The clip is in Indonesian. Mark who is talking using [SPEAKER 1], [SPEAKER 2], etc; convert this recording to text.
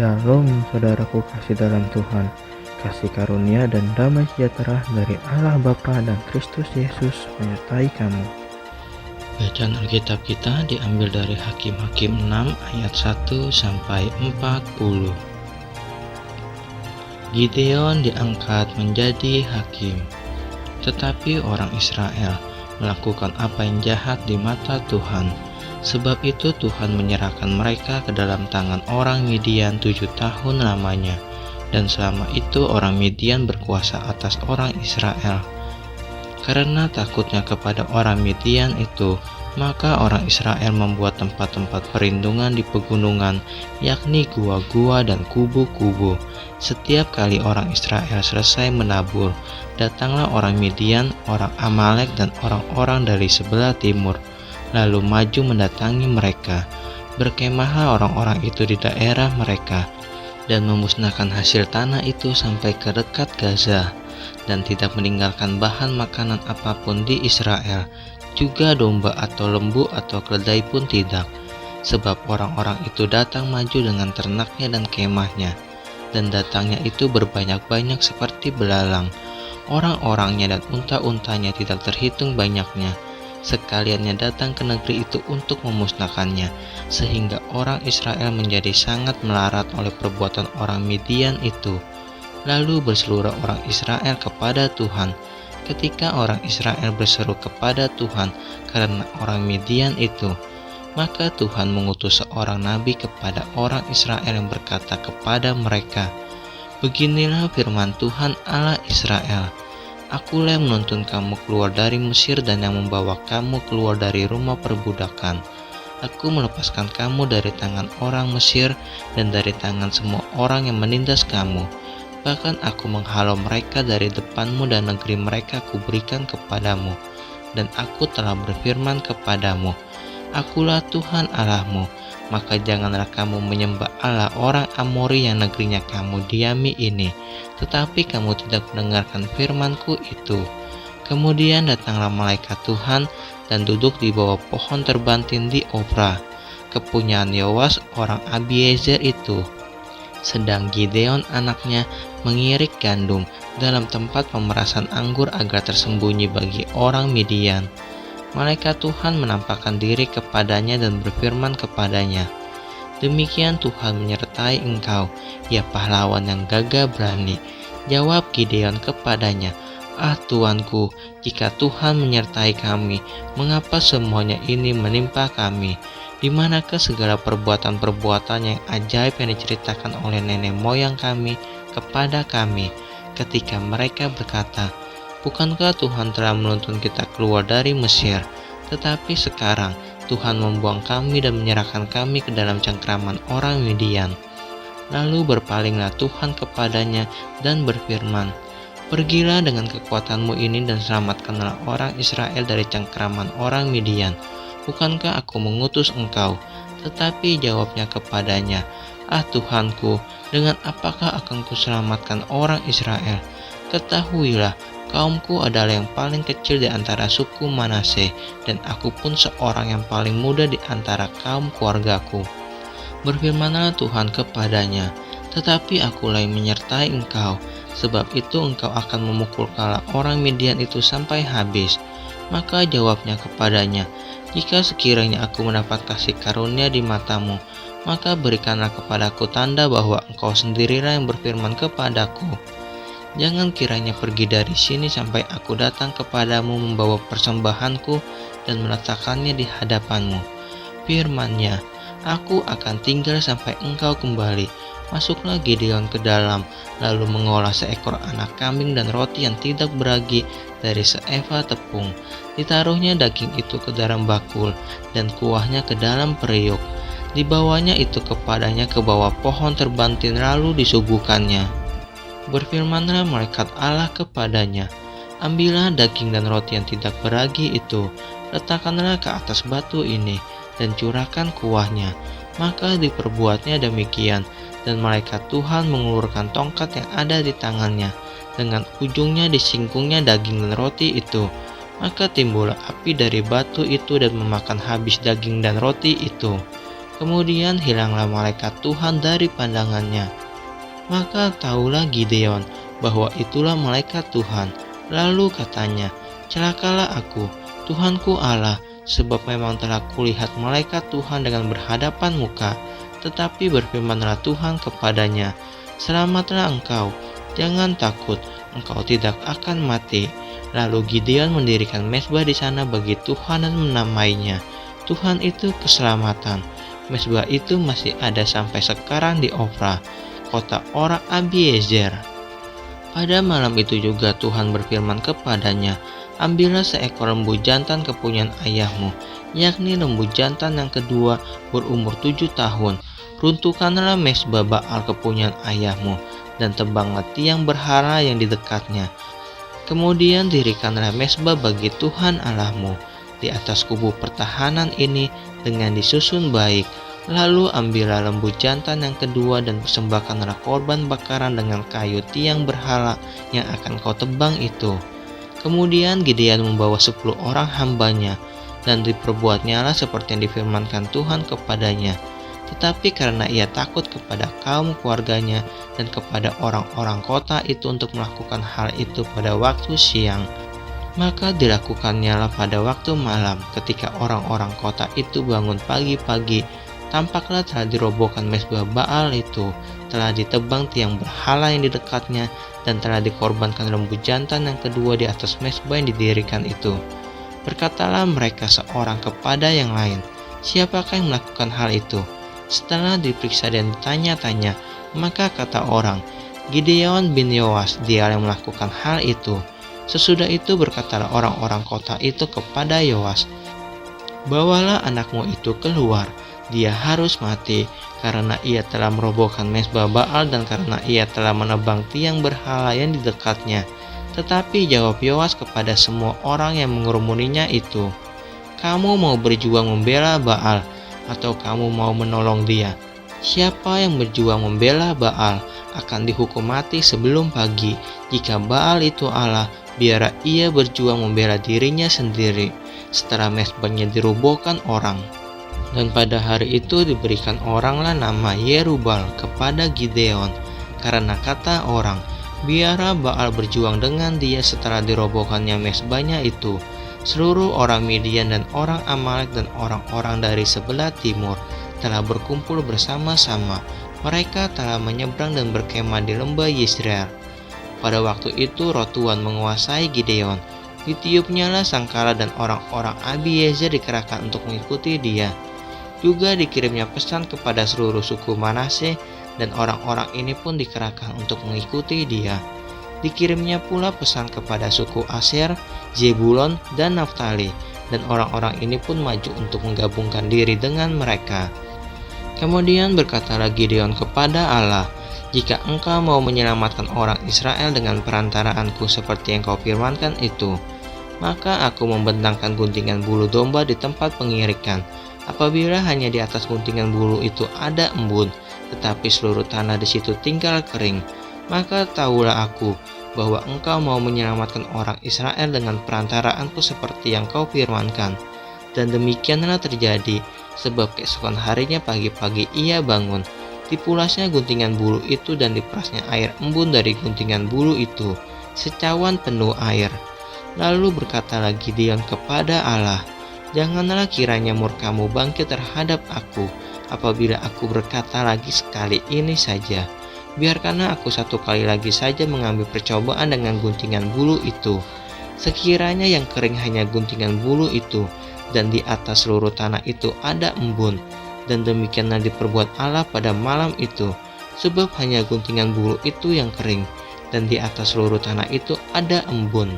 [SPEAKER 1] Shalom saudaraku kasih dalam Tuhan, kasih karunia dan damai sejahtera dari Allah Bapa dan Kristus Yesus menyertai kamu.
[SPEAKER 2] Bacaan Alkitab kita diambil dari Hakim-Hakim 6 ayat 1 sampai 40. Gideon diangkat menjadi hakim, tetapi orang Israel melakukan apa yang jahat di mata Tuhan. Sebab itu Tuhan menyerahkan mereka ke dalam tangan orang Midian 7 tahun lamanya, dan selama itu orang Midian berkuasa atas orang Israel. Karena takutnya kepada orang Midian itu, maka orang Israel membuat tempat-tempat perlindungan di pegunungan, yakni gua-gua dan kubu-kubu. Setiap kali orang Israel selesai menabur, datanglah orang Midian, orang Amalek, dan orang-orang dari sebelah timur, lalu maju mendatangi mereka. Berkemahlah orang-orang itu di daerah mereka, dan memusnahkan hasil tanah itu sampai ke dekat Gaza, dan tidak meninggalkan bahan makanan apapun di Israel, juga domba atau lembu atau keledai pun tidak. Sebab orang-orang itu datang maju dengan ternaknya dan kemahnya, dan datangnya itu berbanyak-banyak seperti belalang. Orang-orangnya dan unta-untanya tidak terhitung banyaknya. Sekaliannya datang ke negeri itu untuk memusnahkannya, sehingga orang Israel menjadi sangat melarat oleh perbuatan orang Midian itu. Lalu berseluruh orang Israel kepada Tuhan. Ketika orang Israel berseru kepada Tuhan karena orang Midian itu, maka Tuhan mengutus seorang nabi kepada orang Israel yang berkata kepada mereka, "Beginilah firman Tuhan Allah Israel, Akulah yang menuntun kamu keluar dari Mesir dan yang membawa kamu keluar dari rumah perbudakan. Aku melepaskan kamu dari tangan orang Mesir dan dari tangan semua orang yang menindas kamu. Bahkan aku menghalau mereka dari depanmu dan negeri mereka kuberikan kepadamu. Dan aku telah berfirman kepadamu, Akulah Tuhan Allahmu, maka janganlah kamu menyembah Allah orang Amori yang negerinya kamu diami ini, tetapi kamu tidak mendengarkan firman-Ku itu." Kemudian datanglah malaikat Tuhan dan duduk di bawah pohon terbantin di Ofra, kepunyaan Yoas orang Abiezer itu. Sedang Gideon anaknya mengirik gandum dalam tempat pemerasan anggur agar tersembunyi bagi orang Midian. Malaikat Tuhan menampakkan diri kepadanya dan berfirman kepadanya, "Demikian Tuhan menyertai engkau, ya pahlawan yang gagah berani." Jawab Gideon kepadanya, "Ah Tuanku, jika Tuhan menyertai kami, mengapa semuanya ini menimpa kami? Di manakah segala perbuatan-perbuatan yang ajaib yang diceritakan oleh nenek moyang kami kepada kami, ketika mereka berkata, Bukankah Tuhan telah menuntun kita keluar dari Mesir? Tetapi sekarang Tuhan membuang kami dan menyerahkan kami ke dalam cengkraman orang Midian." Lalu berpalinglah Tuhan kepadanya dan berfirman, "Pergilah dengan kekuatanmu ini dan selamatkanlah orang Israel dari cengkraman orang Midian. Bukankah aku mengutus engkau?" Tetapi jawabnya kepadanya, "Ah Tuhanku, dengan apakah akan kuselamatkan orang Israel? Ketahuilah, kaumku adalah yang paling kecil di antara suku Manase, dan aku pun seorang yang paling muda di antara kaum keluargaku." Berfirmanlah Tuhan kepadanya, "Tetapi akulah yang menyertai engkau, sebab itu engkau akan memukul kepala orang Midian itu sampai habis." Maka jawabnya kepadanya, "Jika sekiranya aku mendapat kasih karunia di matamu, maka berikanlah kepadaku tanda bahwa engkau sendirilah yang berfirman kepadaku. Jangan kiranya pergi dari sini sampai aku datang kepadamu membawa persembahanku dan meletakkannya di hadapanmu." Firman-Nya, "Aku akan tinggal sampai engkau kembali." Masuklah Gideon ke dalam, lalu mengolah seekor anak kambing dan roti yang tidak beragi dari seeva tepung. Ditaruhnya daging itu ke dalam bakul dan kuahnya ke dalam periuk. Dibawanya itu kepadanya ke bawah pohon terbantin lalu disuguhkannya. Berfirmanlah malaikat Allah kepadanya, "Ambillah daging dan roti yang tidak beragi itu, letakkanlah ke atas batu ini, dan curahkan kuahnya." Maka diperbuatnya demikian, dan malaikat Tuhan mengulurkan tongkat yang ada di tangannya, dengan ujungnya disingkungnya daging dan roti itu. Maka timbullah api dari batu itu dan memakan habis daging dan roti itu. Kemudian hilanglah malaikat Tuhan dari pandangannya. Maka tahulah Gideon bahwa itulah malaikat Tuhan. Lalu katanya, celakalah aku, Tuhanku Allah, sebab memang telah kulihat malaikat Tuhan dengan berhadapan muka. Tetapi berfirmanlah Tuhan kepadanya, selamatlah engkau, jangan takut, engkau tidak akan mati. Lalu Gideon mendirikan mezbah di sana bagi Tuhan dan menamainya, Tuhan itu keselamatan. Mezbah itu masih ada sampai sekarang di Ofra, kota orang Abiezer. Pada malam itu juga Tuhan berfirman kepadanya, ambillah seekor lembu jantan kepunyaan ayahmu, yakni lembu jantan yang kedua berumur 7 tahun. Runtuhkanlah mezbah Baal kepunyaan ayahmu, dan tebanglah tiang berhala yang di dekatnya. Kemudian dirikanlah mezbah bagi Tuhan Allahmu di atas kubu pertahanan ini dengan disusun baik. Lalu ambillah lembu jantan yang kedua dan persembahkanlah korban bakaran dengan kayu tiang berhala yang akan kau tebang itu. Kemudian Gideon membawa 10 orang hambanya, dan diperbuatnyalah seperti yang difirmankan Tuhan kepadanya. Tetapi karena ia takut kepada kaum keluarganya dan kepada orang-orang kota itu untuk melakukan hal itu pada waktu siang, maka dilakukannya pada waktu malam. Ketika orang-orang kota itu bangun pagi-pagi, tampaklah telah dirobohkan mezbah Baal itu, telah ditebang tiang berhala yang di dekatnya, dan telah dikorbankan lembu jantan yang kedua di atas mezbah yang didirikan itu. Berkatalah mereka seorang kepada yang lain, siapakah yang melakukan hal itu? Setelah diperiksa dan ditanya-tanya, maka kata orang, Gideon bin Yoas, dia yang melakukan hal itu. Sesudah itu berkatalah orang-orang kota itu kepada Yoas, bawalah anakmu itu keluar, dia harus mati, karena ia telah merobohkan mezbah Baal dan karena ia telah menebang tiang berhala yang di dekatnya. Tetapi jawab Yoas kepada semua orang yang mengerumuninya itu, kamu mau berjuang membela Baal, atau kamu mau menolong dia? Siapa yang berjuang membela Baal akan dihukum mati sebelum pagi. Jika Baal itu Allah, biarlah ia berjuang membela dirinya sendiri setelah mezbahnya dirobohkan orang. Dan pada hari itu diberikan oranglah nama Yerubal kepada Gideon, karena kata orang, biarlah Baal berjuang dengan dia setelah dirobohkannya mezbahnya itu. Seluruh orang Midian dan orang Amalek dan orang-orang dari sebelah timur telah berkumpul bersama-sama. Mereka telah menyeberang dan berkemah di lembah Yisrael. Pada waktu itu Roh Tuhan menguasai Gideon. Ditiupnyalah sangkala dan orang-orang Abiezer dikerahkan untuk mengikuti dia. Juga dikirimnya pesan kepada seluruh suku Manase, dan orang-orang ini pun dikerahkan untuk mengikuti dia. Dikirimnya pula pesan kepada suku Aser, Zebulon, dan Naftali, dan orang-orang ini pun maju untuk menggabungkan diri dengan mereka. Kemudian berkatalah Gideon kepada Allah, jika engkau mau menyelamatkan orang Israel dengan perantaraanku seperti yang kau firmankan itu, maka aku membentangkan guntingan bulu domba di tempat pengirikan. Apabila hanya di atas guntingan bulu itu ada embun, tetapi seluruh tanah di situ tinggal kering, maka tahulah aku bahwa engkau mau menyelamatkan orang Israel dengan perantaraanku seperti yang kau firmankan. Dan demikianlah terjadi, sebab keesokan harinya pagi-pagi ia bangun, dipulasnya guntingan bulu itu dan diperasnya air embun dari guntingan bulu itu, secawan penuh air. Lalu berkatalah Gideon kepada Allah, janganlah kiranya murkamu bangkit terhadap aku, apabila aku berkata lagi sekali ini saja. Biarkanlah aku satu kali lagi saja mengambil percobaan dengan guntingan bulu itu. Sekiranya yang kering hanya guntingan bulu itu, dan di atas seluruh tanah itu ada embun. Dan demikianlah diperbuat Allah pada malam itu, sebab hanya guntingan bulu itu yang kering, dan di atas seluruh tanah itu ada embun.